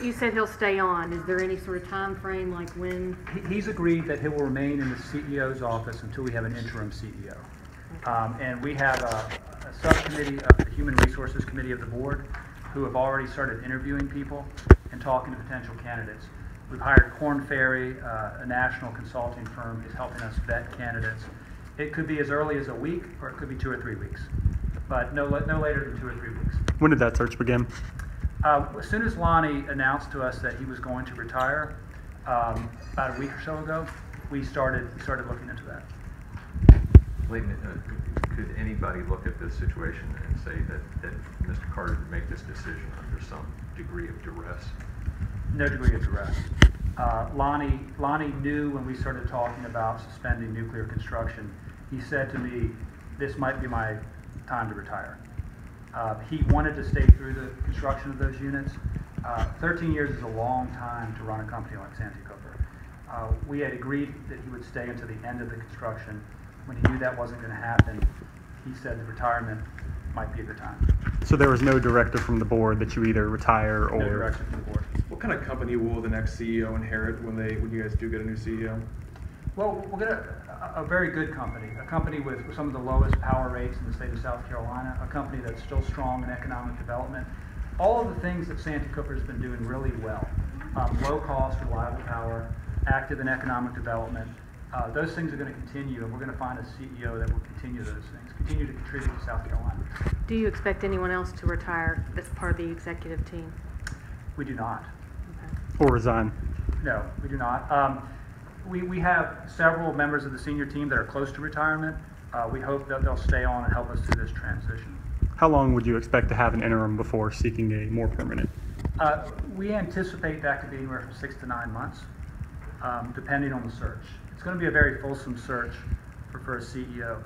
you said he'll stay on. Is there any sort of time frame, like when? He's agreed that he will remain in the CEO's office until we have an interim CEO. And we have a subcommittee of the Human Resources Committee of the board who have already started interviewing people and talking to potential candidates. We've hired Korn Ferry, a national consulting firm, is helping us vet candidates. It could be as early as a week, or it could be 2 or 3 weeks, but no later than 2 or 3 weeks. When did that search begin? As soon as Lonnie announced to us that he was going to retire, about a week or so ago, we started looking into that. Leighton, could anybody look at this situation and say that Mr. Carter would make this decision under some degree of duress? No degree of duress. Lonnie knew when we started talking about suspending nuclear construction. He said to me, "This might be my time to retire." He wanted to stay through the construction of those units. 13 years is a long time to run a company like Santee Cooper. We had agreed that he would stay until the end of the construction. When he knew that wasn't going to happen, he said the retirement might be a good time. So there was no directive from the board that you either retire or... No directive from the board. What kind of company will the next CEO inherit when you guys do get a new CEO? Well, we'll get a very good company, a company with some of the lowest power rates in the state of South Carolina, a company that's still strong in economic development. All of the things that Santee Cooper has been doing really well. Low cost, reliable power, active in economic development. Those things are going to continue, and we're going to find a CEO that will continue those things, continue to contribute to South Carolina. Do you expect anyone else to retire as part of the executive team? We do not. Or resign? No, we do not. We have several members of the senior team that are close to retirement. We hope that they'll stay on and help us through this transition. How long would you expect to have an interim before seeking a more permanent? We anticipate that could be anywhere from 6 to 9 months, depending on the search. It's going to be a very fulsome search for a CEO.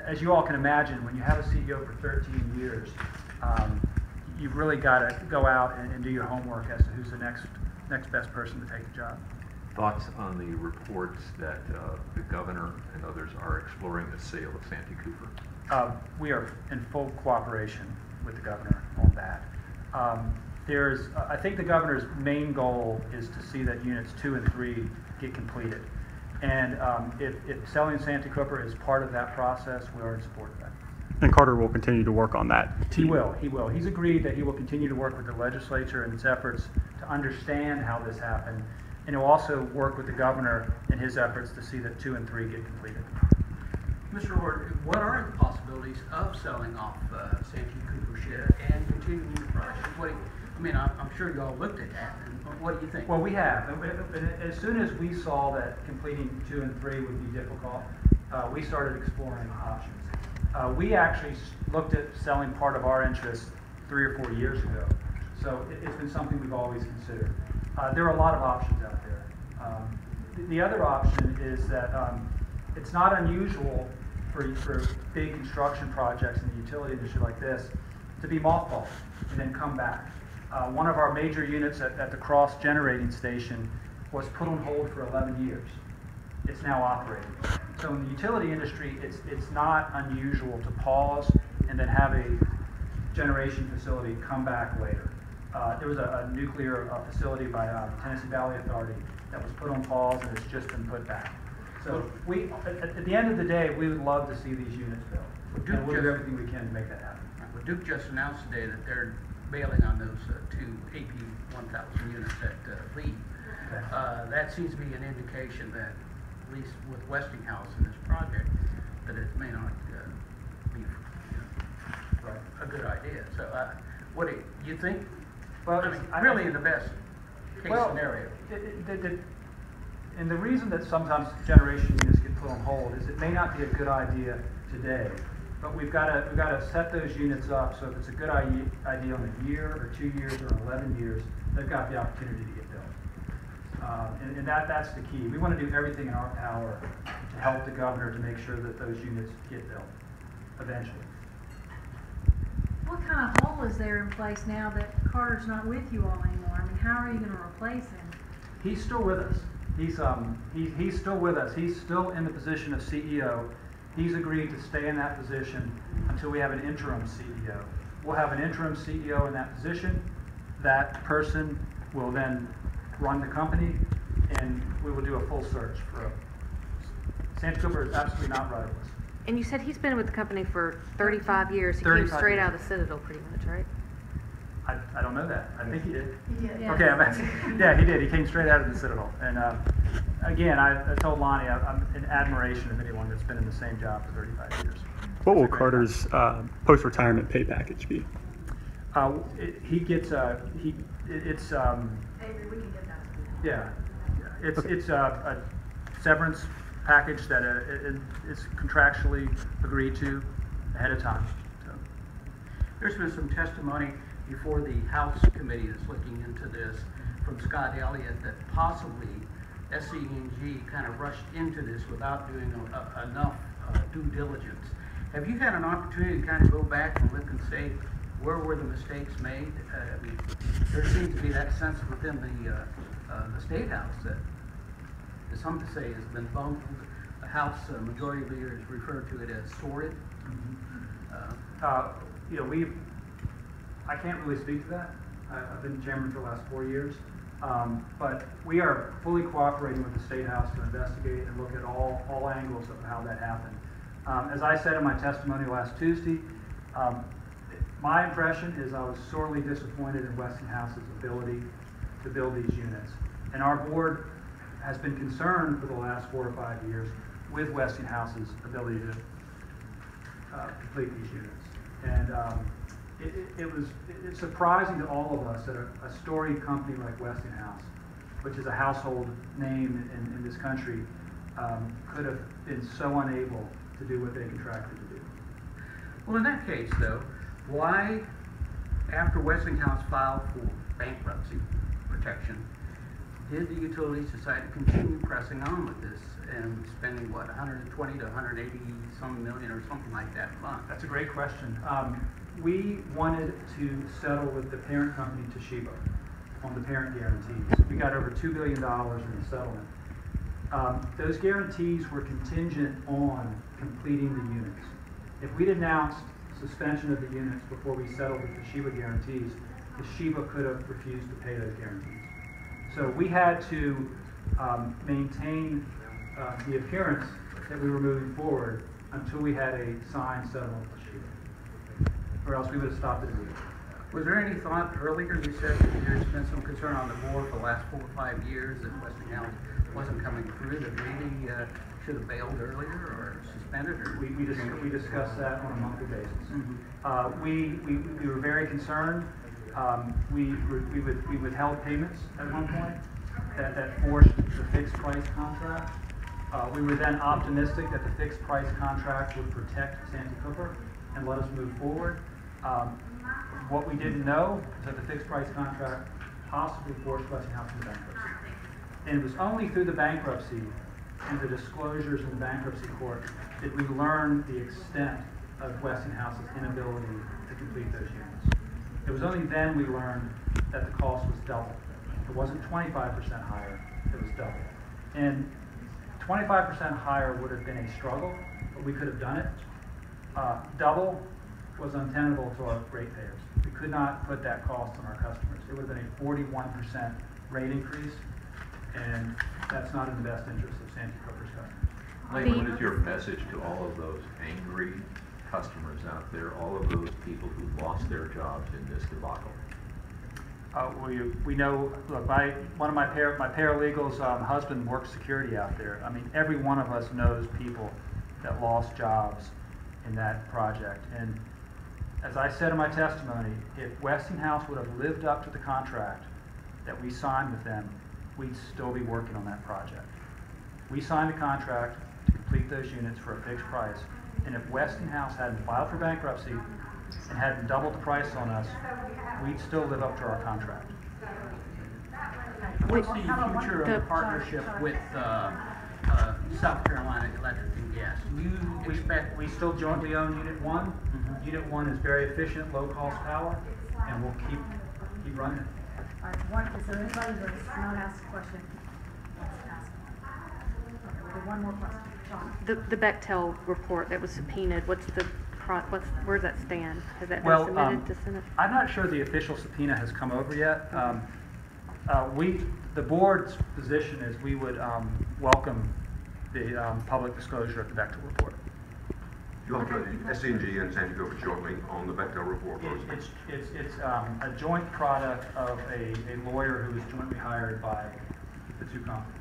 As you all can imagine, when you have a CEO for 13 years, you've really got to go out and do your homework as to who's the next best person to take the job. Thoughts on the reports that the governor and others are exploring the sale of Santee Cooper? We are in full cooperation with the governor on that. I think the governor's main goal is to see that units 2 and 3 get completed. And if selling Santee Cooper is part of that process, we are in support of that. And Carter will continue to work on that. He will. He's agreed that he will continue to work with the legislature in its efforts to understand how this happened, and he'll also work with the governor in his efforts to see that 2 and 3 get completed. Mr. Lord, what are the possibilities of selling off Santee Cooper share and continuing the project? I'm sure you all looked at that. What do you think? Well, we have. As soon as we saw that completing 2 and 3 would be difficult, we started exploring options. We actually looked at selling part of our interest 3 or 4 years ago, so it's been something we've always considered. There are a lot of options out there. The other option is that it's not unusual for big construction projects in the utility industry like this to be mothballed and then come back. One of our major units at the Cross Generating Station was put on hold for 11 years. It's now operating. So in the utility industry, it's not unusual to pause and then have a generation facility come back later. There was a nuclear facility by Tennessee Valley Authority that was put on pause, and it's just been put back. So at the end of the day, we would love to see these units built. And we'll do everything we can to make that happen. Well, Duke just announced today that they're bailing on those 2 AP 1000 units at Lee. Okay. That seems to be an indication that, at least with Westinghouse in this project, that it may not be a good idea. So what do you think? Well, really in the best case scenario. And the reason that sometimes generation units get put on hold is it may not be a good idea today, but we've got to set those units up so if it's a good idea in a year or 2 years or 11 years, they've got the opportunity to get built. And that's the key. We want to do everything in our power to help the governor to make sure that those units get built eventually. What kind of hole is there in place now that Carter's not with you all anymore? I mean, how are you going to replace him? He's still with us. He's still with us. He's still in the position of CEO. He's agreed to stay in that position until we have an interim CEO. We'll have an interim CEO in that position. That person will then run the company, and we will do a full search for Santee Cooper is absolutely not rudderless. And you said he's been with the company for 35 years. He came 35 straight years. out of the Citadel pretty much, right? I don't know that. I think he did. Yeah. Okay, yeah, he did. He came straight out of the Citadel. And again, I told Lonnie I'm in admiration of anyone that's been in the same job for 35 years. What will It's a great Carter's post-retirement pay package be? He gets it's Avery, we can get that. yeah, it's a severance package that is contractually agreed to ahead of time. So. There's been some testimony before the House committee that's looking into this from Scott Elliott that possibly SCE&G kind of rushed into this without doing enough due diligence. Have you had an opportunity to kind of go back and look and say, where were the mistakes made? I mean, there seems to be that sense within the State House that some to say has been bungled. The House majority leaders refer to it as sordid. You know, I can't really speak to that. I've been chairman for the last 4 years. But we are fully cooperating with the State House to investigate and look at all angles of how that happened. As I said in my testimony last Tuesday, my impression is I was sorely disappointed in Westinghouse's ability to build these units. And our board has been concerned for the last 4 to 5 years with Westinghouse's ability to complete these units. And it's surprising to all of us that a storied company like Westinghouse, which is a household name in this country, could have been so unable to do what they contracted to do. Well, in that case, though, why, after Westinghouse filed for bankruptcy protection, did the utilities decide to continue pressing on with this and spending, what, 120 to 180 some million or something like that a month? That's a great question. We wanted to settle with the parent company, Toshiba, on the parent guarantees. We got over $2 billion in the settlement. Those guarantees were contingent on completing the units. If we'd announced suspension of the units before we settled the Toshiba guarantees, Toshiba could have refused to pay those guarantees. So we had to maintain the appearance that we were moving forward until we had a signed settlement with Toshiba, or else we would have stopped it immediately. Was there any thought earlier, you said that there's been some concern on the board for the last 4 or 5 years that Westinghouse wasn't coming through, that maybe should have bailed earlier or suspended? Or We discussed that on a monthly basis. Mm-hmm. We were very concerned. We withheld payments at one point that forced the fixed price contract. We were then optimistic that the fixed price contract would protect Santee Cooper and let us move forward. What we didn't know is that the fixed price contract possibly forced Westinghouse into bankruptcy. And it was only through the bankruptcy and the disclosures in the bankruptcy court did we learn the extent of Westinghouse's inability to complete those units. It was only then we learned that the cost was double. It wasn't 25% higher, it was double. And 25% higher would have been a struggle, but we could have done it. Double was untenable to our ratepayers. We could not put that cost on our customers. It would have been a 41% rate increase, and that's not in the best interest of Santee Cooper's customers. Leighton, what is your message to all of those angry customers out there, all of those people who lost their jobs in this debacle? We know, look, one of my paralegals' husband works security out there. I mean, every one of us knows people that lost jobs in that project. And as I said in my testimony, if Westinghouse would have lived up to the contract that we signed with them, we'd still be working on that project. We signed a contract to complete those units for a fixed price, and if Westinghouse hadn't filed for bankruptcy and hadn't doubled the price on us, we'd still live up to our contract. What's the future of the partnership with South Carolina Electric and Gas? Do you expect... We still jointly own Unit 1. Mm-hmm. Unit 1 is very efficient, low-cost power, and we'll keep running it. All right, is there anybody that's not asked a question? Let's ask one. Okay, we'll do one more question. John? The Bechtel report that was subpoenaed, where's that stand? Has that been Well, submitted to Senate? I'm not sure the official subpoena has come over yet. The board's position is we would welcome the public disclosure of the Bechtel report. You want to SNG and Santee Cooper jointly on the Bechtel report? It's a joint product of a lawyer who was jointly hired by the two companies.